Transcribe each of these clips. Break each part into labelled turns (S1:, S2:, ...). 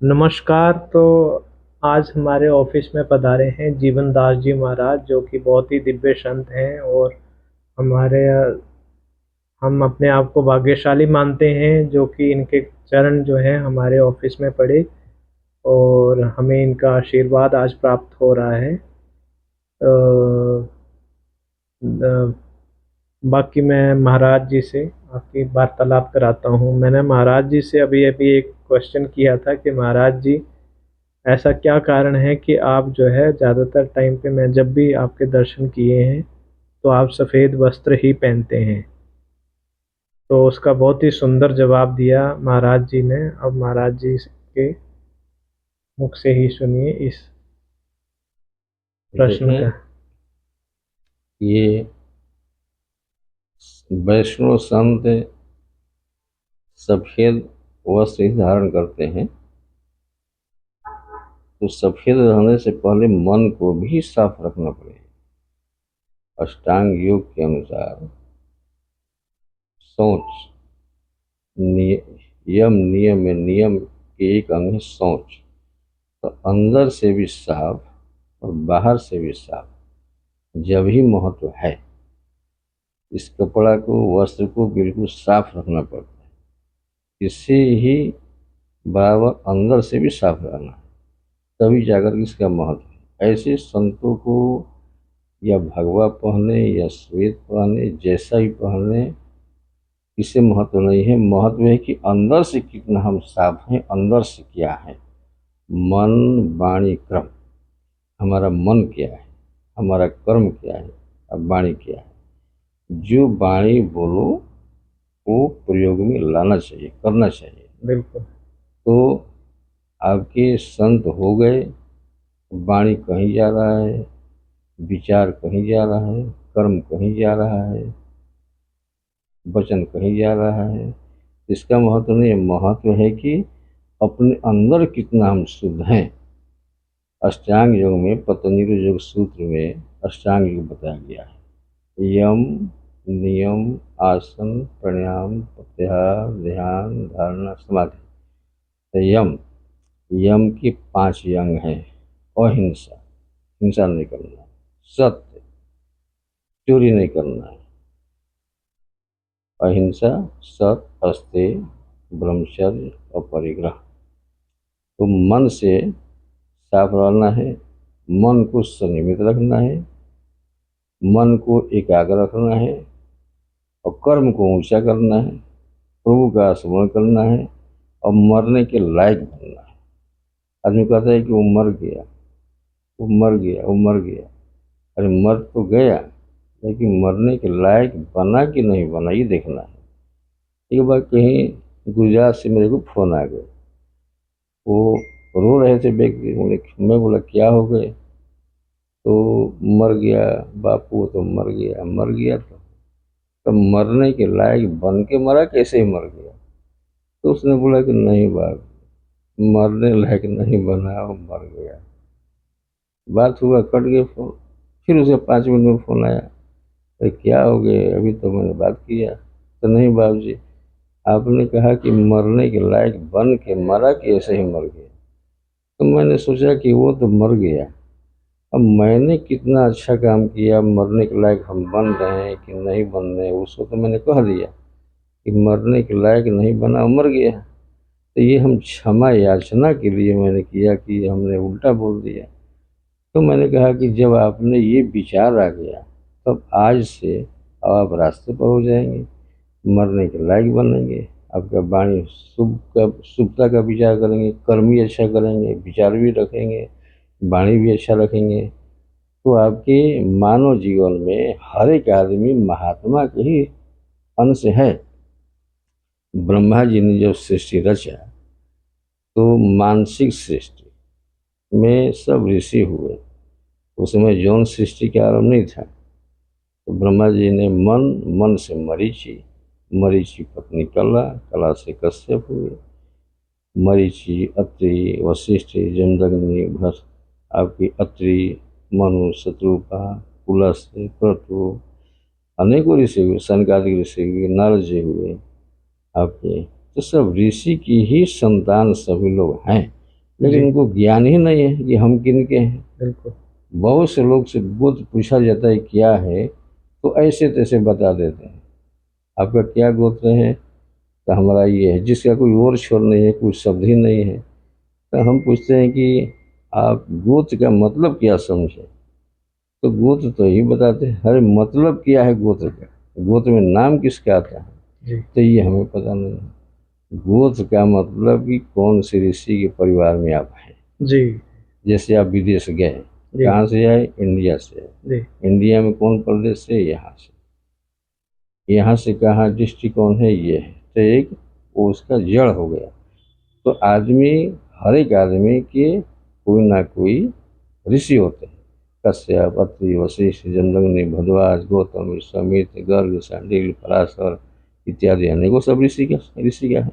S1: नमस्कार। तो आज हमारे ऑफिस में पधारे हैं जीवन दास जी महाराज, जो कि बहुत ही दिव्य संत हैं। और हमारे हम अपने आप को भाग्यशाली मानते हैं जो कि इनके चरण जो हैं हमारे ऑफिस में पड़े और हमें इनका आशीर्वाद आज प्राप्त हो रहा है। अ, अ, बाकी मैं महाराज जी से आपकी वार्तालाप कराता हूँ। मैंने महाराज जी से अभी अभी एक क्वेश्चन किया था कि महाराज जी, ऐसा क्या कारण है कि आप जो है ज़्यादातर टाइम पे, मैं जब भी आपके दर्शन किए हैं तो आप सफ़ेद वस्त्र ही पहनते हैं। तो उसका बहुत ही सुंदर जवाब दिया महाराज जी ने। अब महाराज जी के मुख से ही सुनिए इस प्रश्न
S2: देखें,
S1: का।
S2: ये वैष्णव संत सफेद वस्त्र ही धारण करते हैं। तो सफेद रहने से पहले मन को भी साफ रखना पड़ेगा। अष्टांग योग के अनुसार शौच यम नियम में नियम के एक अंग है शौच। तो अंदर से भी साफ और बाहर से भी साफ जब ही महत्व है। इस कपड़ा को, वस्त्र को बिल्कुल साफ रखना पड़ता है। इससे ही बराबर अंदर से भी साफ रहना है, तभी जाकर के इसका महत्व है। ऐसे संतों को या भगवा पहने या श्वेत पहने, जैसा ही पहने, इससे महत्व नहीं है। महत्व है कि अंदर से कितना हम साफ हैं, अंदर से क्या है। मन वाणी क्रम, हमारा मन क्या है, हमारा कर्म क्या है, अब वाणी क्या है। जो वाणी बोलो वो प्रयोग में लाना चाहिए, करना चाहिए।
S1: बिल्कुल।
S2: तो आपके संत हो गए, वाणी कहीं जा रहा है, विचार कहीं जा रहा है, कर्म कहीं जा रहा है, वचन कहीं जा रहा है। इसका महत्व नहीं है। महत्व है कि अपने अंदर कितना हम शुद्ध हैं। अष्टांग योग में, पतंजलि योग सूत्र में अष्टांग योग बताया गया है। यम, नियम, आसन, प्राणायाम, प्रत्याहार, ध्यान, धारणा, समाधि। तो यम, यम के 5 अंग हैं। अहिंसा, हिंसा नहीं करना है। सत्य, चोरी नहीं करना है। अहिंसा, सत, अस्तेय, ब्रह्मचर्य और परिग्रह। तो मन से साफ रहना है, मन को संयमित रखना है, मन को एकाग्र रखना है और कर्म को ऊंचा करना है, प्रभु का स्मरण करना है और मरने के लायक बनना है। आदमी कहता है कि वो मर गया, वो मर गया, वो मर गया। अरे मर तो गया, लेकिन मरने के लायक बना कि नहीं बना, ये देखना है। एक बार कहीं गुजरात से मेरे को फोन आ गया। वो रो रहे थे व्यक्ति। मैं बोला क्या हो गए? तो मर गया बापू, तो मर गया। मर गया तो मरने के लायक बन के मरा, कैसे ही मर गया? तो उसने बोला कि नहीं बाप, मरने लायक नहीं बना, वो मर गया। बात हुआ, कट गया फोन। फिर उसे 5 मिनट में फोन आया। अरे क्या हो गया? अभी तो मैंने बात किया। तो नहीं बाबू जी, आपने कहा कि मरने के लायक बन के मरा कि ऐसे ही मर गया। तो मैंने सोचा कि वो तो मर गया, अब मैंने कितना अच्छा काम किया, मरने के लायक हम बन रहे हैं कि नहीं बन रहे हैं, उसको तो मैंने कह दिया कि मरने के लायक नहीं बना, मर गया। तो ये हम क्षमा याचना के लिए मैंने किया कि हमने उल्टा बोल दिया। तो मैंने कहा कि जब आपने ये विचार आ गया, तब आज से अब आप रास्ते पर हो जाएंगे, मरने के लायक बनेंगे। आपका वाणी शुभता का विचार करेंगे, कर्म भी अच्छा करेंगे, विचार भी रखेंगे, वाणी भी अच्छा रखेंगे। तो आपके मानव जीवन में हर एक आदमी महात्मा के ही अंश है। ब्रह्मा जी ने जब सृष्टि रचा तो मानसिक सृष्टि में सब ऋषि हुए। उसमें यौन सृष्टि का आरंभ नहीं था। तो ब्रह्मा जी ने मन से मरीचि, मरीचि पत्नी कला, कला से कश्यप हुए, मरीचि, अत्रि, वशिष्ठ, जमदग्नि, भरत, आपकी अत्रि, मनु, शत्रुपा, पुलस्त्य, क्रतु, अनेकों ऋषि हुए, सनकादिक ऋषि हुए, नारद जी हुए आपके। तो सब ऋषि की ही संतान सभी लोग हैं। लेकिन
S1: जी,
S2: उनको ज्ञान ही नहीं है कि हम किन के हैं।
S1: बिल्कुल।
S2: बहुत से लोग से गोत्र पूछा जाता है क्या है, तो ऐसे तैसे बता देते हैं, आपका क्या गोत्र है, तो हमारा ये है, जिसका कोई और छोर नहीं है, कोई शब्द ही नहीं है। तो हम पूछते हैं कि आप गोत्र का मतलब क्या समझे, तो गोत्र तो ही बताते हैं, अरे मतलब क्या है गोत्र का, गोत्र में नाम किसका आता है,
S1: जी,
S2: तो ये हमें पता नहीं है। गोत्र का मतलब कि कौन से ऋषि के परिवार में आप हैं।
S1: जी,
S2: जैसे आप विदेश गए,
S1: जी,
S2: कहाँ से आए, इंडिया से आए,
S1: जी,
S2: इंडिया में कौन प्रदेश से, यहाँ से, यहाँ से कहाँ डिस्ट्रिक्ट कौन है, ये है, तो एक वो उसका जड़ हो गया। तो आदमी, हर एक आदमी के कोई ना कोई ऋषि होते हैं। कश्यप, अत्रि, वशिष्ठ, जमदग्नि, भरद्वाज, गौतम, विश्वामित्र, गर्ग, शांडिल्य, पराशर इत्यादि अनेकों सब ऋषि का है।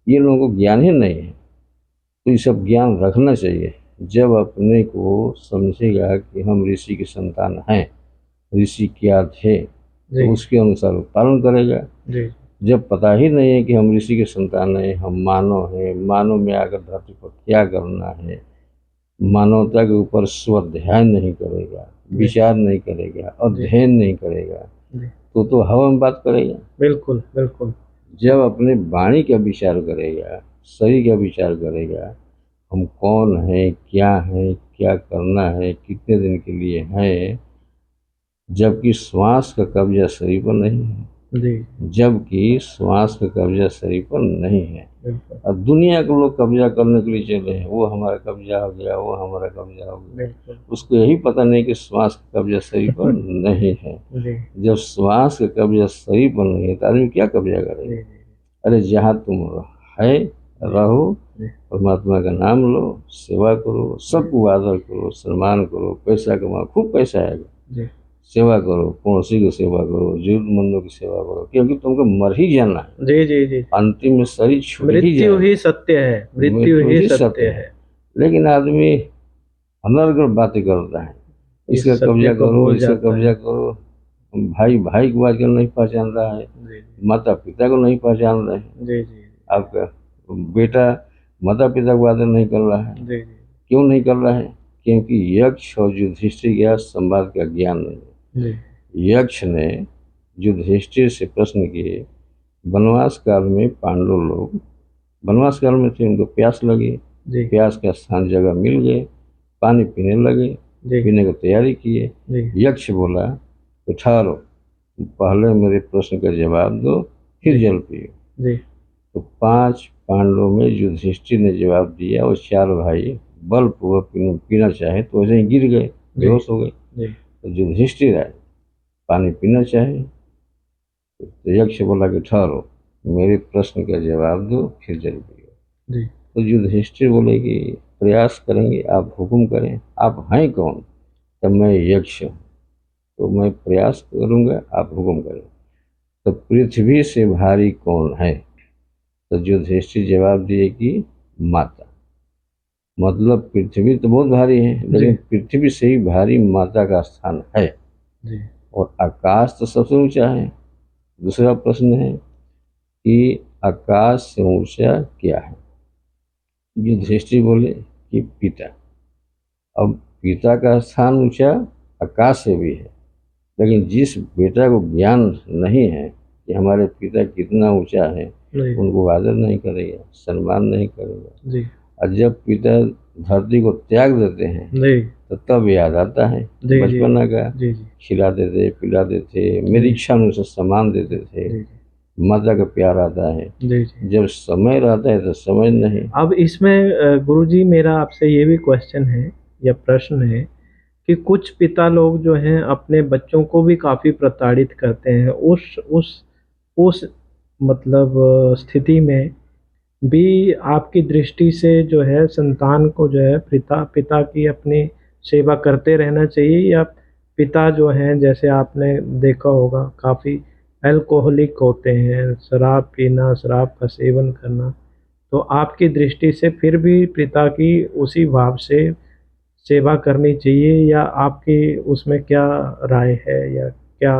S2: ये लोगों को ज्ञान ही नहीं है, तो ये सब ज्ञान रखना चाहिए। जब अपने को समझेगा कि हम ऋषि की संतान हैं, ऋषि क्या थे, तो
S1: जी,
S2: उसके अनुसार वो पालन करेगा।
S1: जी,
S2: जब पता ही नहीं है कि हम ऋषि के संतान हैं, हम मानव हैं, मानव में आकर धरती पर क्या करना है, मानवता के ऊपर स्वाध्याय नहीं करेगा,
S1: जी,
S2: विचार नहीं करेगा,
S1: जी,
S2: अध्ययन नहीं करेगा,
S1: जी,
S2: तो हवा में बात करेगा।
S1: बिल्कुल, बिल्कुल।
S2: जब अपने वाणी का विचार करेगा, शरीर का विचार करेगा, हम कौन हैं, क्या हैं, क्या करना है, कितने दिन के लिए हैं, जबकि श्वास का कब्जा शरीर पर नहीं है,
S1: जी,
S2: जबकि श्वास का कब्जा शरीर पर नहीं है।
S1: बिल्कुल,
S2: और दुनिया के लोग कब्जा करने के लिए चले हैं, वो हमारा कब्जा हो गया, वो हमारा कब्जा हो गया।
S1: बिल्कुल।
S2: उसको यही पता नहीं कि श्वास का कब्जा शरीर पर नहीं है।
S1: जी,
S2: जब श्वास का कब्जा शरीर पर नहीं है तो आदमी क्या कब्जा
S1: जी,
S2: करेगा।
S1: जी,
S2: अरे जहाँ तुम है,
S1: जी,
S2: रहो,
S1: जी,
S2: परमात्मा का नाम लो, सेवा करो, सबको आदर करो, सम्मान करो, पैसा कमाओ, खूब पैसा आएगा,
S1: जी,
S2: सेवा करो, पड़ोसी की सेवा करो, जरूरतमंदों की सेवा करो, क्योंकि तुमको मर ही जाना है,
S1: जी, जी, जी।
S2: अंतिम में शरीर छूट ही
S1: मृत्यु ही
S2: जाएगा,
S1: सत्य है, मृत्यु
S2: मृत्यु
S1: ही
S2: ही सत्य
S1: सत्य
S2: है।
S1: है।
S2: लेकिन आदमी अनर्गल बातें करता है,
S1: इस
S2: इसका
S1: सत्य
S2: कब्जा
S1: को
S2: करो,
S1: भूल
S2: इसका
S1: जाता
S2: कब्जा
S1: है।
S2: करो। भाई भाई को आजकल नहीं पहचान रहा है,
S1: जी,
S2: माता पिता को नहीं पहचान रहे हैं।
S1: जी, जी,
S2: आपका बेटा माता पिता को आदर नहीं कर रहा है,
S1: जी, जी,
S2: क्यों नहीं कर रहा है, क्योंकि यक्ष और युधिष्ठिर का संवाद का ज्ञान नहीं
S1: जी,
S2: है। यक्ष ने युधिष्ठिर से प्रश्न किए, वनवास काल में पांडव लोग वनवास काल में थे, उनको प्यास लगी,
S1: जी,
S2: प्यास का स्थान जगह मिल गए, पानी पीने लगे,
S1: जी,
S2: पीने की तैयारी किए।
S1: जी,
S2: यक्ष बोला कि ठहरो, पहले मेरे प्रश्न का जवाब दो, फिर
S1: जी,
S2: जल पियो।
S1: जी,
S2: तो 5 पांडवों में युधिष्ठिर ने जवाब दिया और 4 भाई बलपूर्वक पीना चाहे तो वैसे ही गिर गए,
S1: जी,
S2: बेहोश हो गए।
S1: जी,
S2: तो युधिष्ठिर आए, पानी पीना चाहे, तो यक्ष बोला कि ठहरो, मेरे प्रश्न का जवाब दो, फिर जल पियो।
S1: जी,
S2: तो युधिष्ठिर बोले कि प्रयास करेंगे, आप हुक्म करें, आप हैं कौन, तब मैं यक्ष हूँ, तो मैं प्रयास करूँगा, आप हुक्म करें। तो पृथ्वी से भारी कौन है, तो युधिष्ठिर जवाब दिए कि माता। मतलब पृथ्वी तो बहुत भारी है,
S1: जी,
S2: लेकिन पृथ्वी से ही भारी माता का स्थान है।
S1: जी,
S2: और आकाश तो सबसे ऊंचा है। दूसरा प्रश्न है कि आकाश से ऊंचा क्या है, युधिष्ठिर बोले कि पिता। अब पिता का स्थान ऊंचा आकाश से भी है, लेकिन जिस बेटा को ज्ञान नहीं है कि हमारे पिता कितना ऊंचा है,
S1: जी,
S2: उनको आदर नहीं करेगा, सम्मान नहीं करेगा।
S1: जी,
S2: और जब पिता धरती को त्याग देते हैं,
S1: जी,
S2: तो तब याद आता है
S1: जी, जी,
S2: बचपना का,
S1: जी, जी,
S2: खिलाते थे, पिलाते थे, मेरी
S1: जी,
S2: इच्छा अनुसार सामान देते थे,
S1: जी,
S2: माता का प्यार आता है।
S1: जी, जी।
S2: जब समय रहता है तो समझ नहीं।
S1: अब इसमें गुरुजी मेरा आपसे ये भी क्वेश्चन है या प्रश्न है कि कुछ पिता लोग जो हैं अपने बच्चों को भी काफ़ी प्रताड़ित करते हैं। उस मतलब स्थिति में भी आपकी दृष्टि से जो है संतान को जो है पिता पिता की अपनी सेवा करते रहना चाहिए या पिता जो हैं जैसे आपने देखा होगा काफ़ी अल्कोहलिक होते हैं, शराब पीना, शराब का सेवन करना, तो आपकी दृष्टि से फिर भी पिता की उसी भाव से सेवा करनी चाहिए या आपकी उसमें क्या राय है या क्या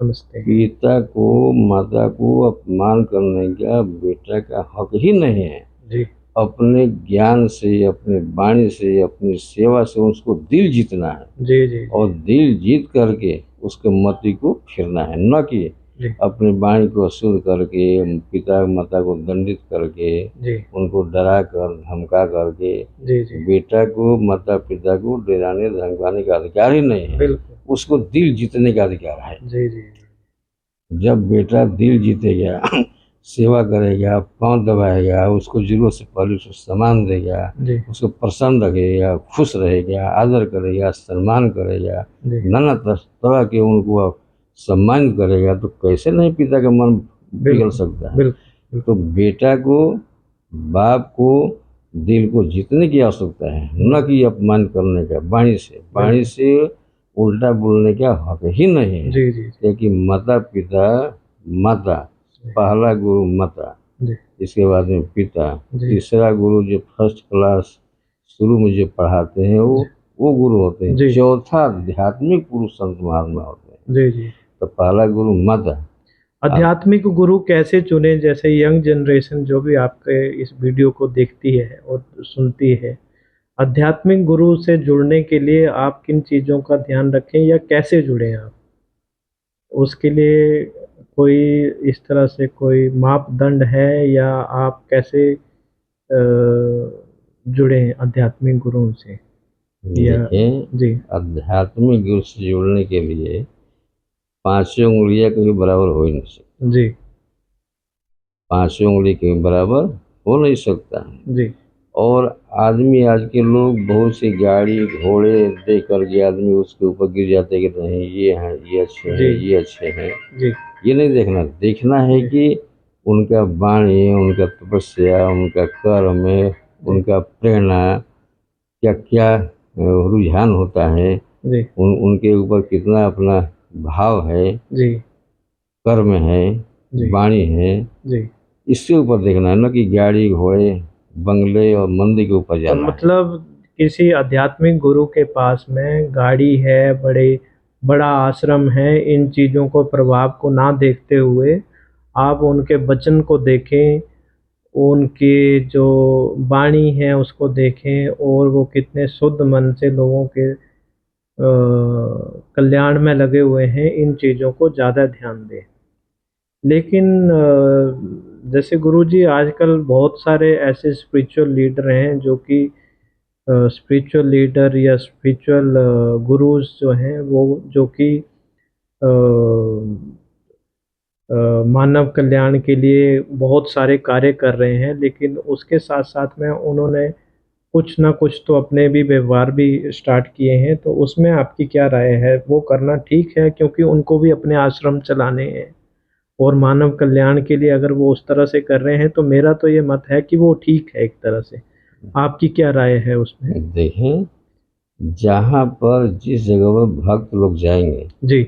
S1: समझते हैं?
S2: पिता को, माता को अपमान करने का बेटा का हक ही नहीं है।
S1: जी,
S2: अपने ज्ञान से, अपने वाणी से, अपनी सेवा से उसको दिल जीतना है।
S1: जी जी
S2: और दिल जीत करके उसके मति को फिरना है, न कि
S1: जी
S2: अपनी वाणी को शुद्ध करके, पिता माता को दंडित करके,
S1: जी
S2: उनको डरा कर धमका करके।
S1: जी जी
S2: बेटा को, माता पिता को डराने धमकाने का अधिकार ही नहीं है,
S1: बिल्कुल।
S2: उसको दिल जीतने का अधिकार है।
S1: जी जी
S2: जब बेटा दिल जीतेगा, सेवा करेगा, पाँव दबाएगा, उसको जरूरत से पहले उसको सामान देगा,
S1: जी
S2: उसको प्रसन्न रखेगा, खुश रहेगा, आदर करेगा, सम्मान करेगा,
S1: जी
S2: नाना तरह के उनको आप सम्मान करेगा, तो कैसे नहीं पिता का मन पिघल
S1: बिल्कुल
S2: सकता है।
S1: बिल्कुल
S2: तो बेटा को, बाप को दिल को जीतने की आवश्यकता है, न कि अपमान करने का। वाणी से उल्टा बोलने का हक ही नहीं है।
S1: जी जी
S2: क्योंकि माता पिता, माता पहला गुरु माता,
S1: जी
S2: इसके बाद में पिता,
S1: जी
S2: तीसरा गुरु जो फर्स्ट क्लास शुरू में जो पढ़ाते हैं वो गुरु होते हैं।
S1: जी
S2: चौथा आध्यात्मिक पुरुष संत महात्मा होते हैं।
S1: जी जी।
S2: तो पहला गुरु माता।
S1: आध्यात्मिक गुरु कैसे चुने? जैसे यंग जनरेशन जो भी आपके इस वीडियो को देखती है और सुनती है, आध्यात्मिक गुरु से जुड़ने के लिए आप किन चीज़ों का ध्यान रखें या कैसे जुड़ें आप? उसके लिए कोई इस तरह से कोई मापदंड है या आप कैसे जुड़ें आध्यात्मिक गुरुओं से? या
S2: देखिए,
S1: जी
S2: आध्यात्मिक गुरु से जुड़ने के लिए पांचों उंगलियां कभी बराबर हो ही नहीं सकती।
S1: जी
S2: पांचों उंगली के बराबर हो नहीं सकता है।
S1: जी
S2: और आदमी, आज के लोग बहुत सी गाड़ी घोड़े देख करके आदमी उसके ऊपर गिर जाते कि नहीं ये हैं, ये अच्छे
S1: जी
S2: हैं, ये अच्छे हैं।
S1: जी
S2: ये नहीं देखना, देखना है
S1: जी
S2: कि उनका वाणी, उनका तपस्या, उनका कर्म,
S1: जी
S2: उनका प्रेरणा, क्या क्या रुझान होता है,
S1: जी
S2: उनके ऊपर कितना अपना भाव है,
S1: जी
S2: कर्म है,
S1: जी
S2: वाणी है।
S1: जी।
S2: इसके ऊपर देखना है, न कि गाड़ी घोड़े बंगले और मंदिर के ऊपर
S1: तो
S2: जाना है।
S1: मतलब किसी आध्यात्मिक गुरु के पास में गाड़ी है, बड़ा आश्रम है, इन चीज़ों को प्रभाव को ना देखते हुए आप उनके वचन को देखें, उनकी जो वाणी है उसको देखें और वो कितने शुद्ध मन से लोगों के कल्याण में लगे हुए हैं, इन चीज़ों को ज़्यादा ध्यान दें। लेकिन जैसे गुरुजी आजकल बहुत सारे ऐसे स्पिरिचुअल लीडर हैं जो कि स्पिरिचुअल लीडर या स्पिरिचुअल गुरुज जो हैं वो जो कि मानव कल्याण के लिए बहुत सारे कार्य कर रहे हैं, लेकिन उसके साथ साथ में उन्होंने कुछ ना कुछ तो अपने भी व्यवहार भी स्टार्ट किए हैं, तो उसमें आपकी क्या राय है? वो करना ठीक है क्योंकि उनको भी अपने आश्रम चलाने हैं और मानव कल्याण के लिए अगर वो उस तरह से कर रहे हैं तो मेरा तो ये मत है कि वो ठीक है एक तरह से। आपकी क्या राय है उसमें?
S2: देखें, जहाँ पर जिस जगह पर भक्त लोग जाएंगे,
S1: जी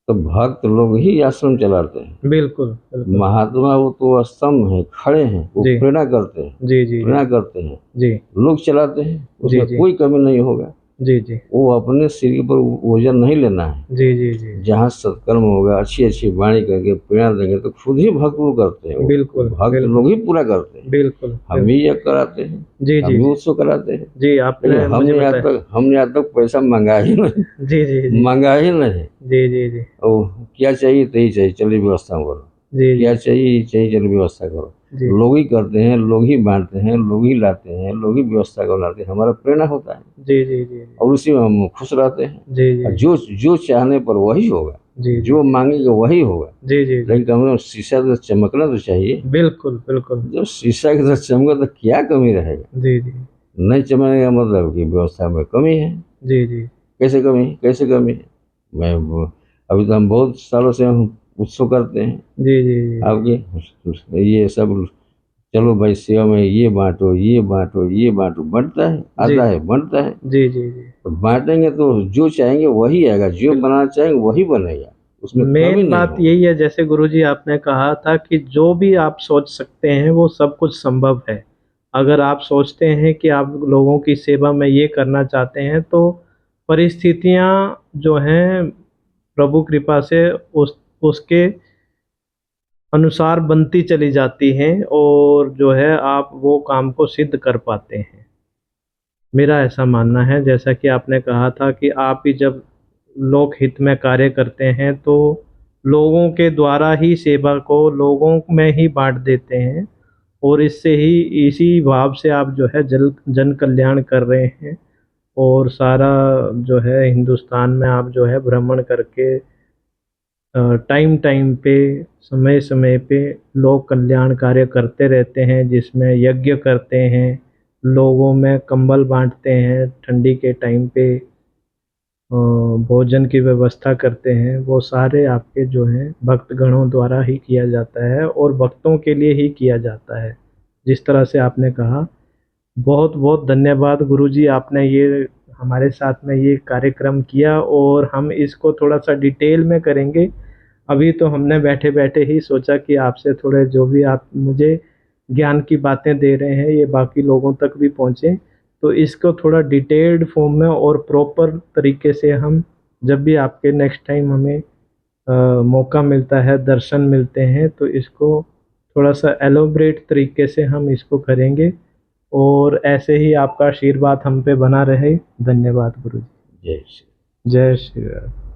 S2: तो भक्त लोग ही आश्रम चलाते हैं।
S1: बिल्कुल बिल्कुल।
S2: महात्मा वो तो स्तंभ हैं, खड़े हैं, वो
S1: जी
S2: प्रेरणा करते हैं,
S1: जी जी जी
S2: प्रेरणा करते हैं।
S1: जी
S2: लोग चलाते हैं,
S1: जी
S2: उसमें
S1: जी
S2: कोई कमी नहीं होगा।
S1: जी जी
S2: वो अपने सिर पर वजन नहीं लेना है।
S1: जी जी जी
S2: जहाँ सत्कर्म होगा, अच्छी अच्छी वाणी करके प्रेरणा देंगे, तो खुद ही भक्त वो करते हैं। वो
S1: बिल्कुल
S2: भक्त
S1: बिल्कुल
S2: लोग ही पूरा करते हैं।
S1: बिल्कुल
S2: हम
S1: बिल्कुल।
S2: भी ये कराते हैं,
S1: जी
S2: हम
S1: जी
S2: भी
S1: जी
S2: उसको कराते हैं।
S1: जी
S2: लेकिन
S1: आपने मुझे बताया।
S2: हमने आज तक पैसा मंगा ही नहीं,
S1: जी जी जी
S2: मंगा ही नहीं।
S1: जी जी जी
S2: ओ, क्या चाहिए तो ही चाहिए, चलिए व्यवस्था करो।
S1: जी
S2: क्या
S1: जी
S2: चाहिए ये चाहिए, चलिए व्यवस्था करो।
S1: जी
S2: लोग ही करते हैं, लोग ही बांटते हैं, लोग ही लाते हैं, लोग ही व्यवस्था को लाते हैं। हमारा प्रेरणा होता है
S1: जी जी जी
S2: और उसी में हम खुश रहते हैं।
S1: जी
S2: और
S1: जी
S2: जो जो चाहने पर वही होगा,
S1: जी जी
S2: जो मांगेगा वही होगा।
S1: जी जी जी
S2: लेकिन कम से कम शीशा तो चमकना तो चाहिए।
S1: बिल्कुल बिल्कुल।
S2: जब शीशा की तरह चमका तो क्या कमी रहेगा?
S1: जी जी
S2: नहीं चमकने का मतलब कि व्यवस्था में कमी है।
S1: जी जी
S2: कैसे कमी, कैसे कमी है? अभी तो हम बहुत सालों से हम उत्सव करते हैं
S1: जी जी जी
S2: आपके ये सब। चलो भाई, सेवा में ये बांटो, ये बांटो, ये बांटो, बढ़ता है,
S1: जी
S2: आता है, बढ़ता है।
S1: जी जी जी
S2: तो बांटेंगे तो जो चाहेंगे वही आएगा, जो
S1: बिल्कुल।
S2: बनाना चाहेंगे वही बनेगा, उसमें कमी
S1: मेन
S2: नहीं
S1: बात
S2: होगा।
S1: यही है, जैसे गुरुजी आपने कहा था कि जो भी आप सोच सकते हैं वो सब कुछ संभव है। अगर आप सोचते हैं कि आप लोगों की सेवा में ये करना चाहते हैं तो परिस्थितियां जो हैं प्रभु कृपा से उस उसके अनुसार बनती चली जाती हैं और जो है आप वो काम को सिद्ध कर पाते हैं। मेरा ऐसा मानना है, जैसा कि आपने कहा था कि आप ही जब लोक हित में कार्य करते हैं तो लोगों के द्वारा ही सेवा को लोगों में ही बाँट देते हैं और इससे ही इसी भाव से आप जो है जन कल्याण कर रहे हैं और सारा जो है हिंदुस्तान में आप जो है भ्रमण करके टाइम टाइम पे समय समय पे लोक कल्याण कार्य करते रहते हैं, जिसमें यज्ञ करते हैं, लोगों में कंबल बाँटते हैं, ठंडी के टाइम पे भोजन की व्यवस्था करते हैं, वो सारे आपके जो हैं भक्तगणों द्वारा ही किया जाता है और भक्तों के लिए ही किया जाता है। जिस तरह से आपने कहा, बहुत-बहुत धन्यवाद गुरुजी, आपने ये हमारे साथ में ये कार्यक्रम किया और हम इसको थोड़ा-सा डिटेल में करेंगे। अभी तो हमने बैठे-बैठे ही सोचा कि आपसे थोड़े जो भी आप मुझे ज्ञान की बातें दे रहे हैं, ये बाकी लोगों तक भी पहुँचे। तो इसको थोड़ा डिटेल्ड फॉर्म में और प्रॉपर तरीके से हम जब भी आपके नेक्स्ट टाइम हमें मौका मिलता है, दर्शन मिलते हैं, तो इसको थोड़ा-सा एलॉबरेट तरीके से हम इसको करेंगे और ऐसे ही आपका आशीर्वाद हम पे बना रहे। धन्यवाद गुरुजी।
S2: जय श्री
S1: जय श्री राम।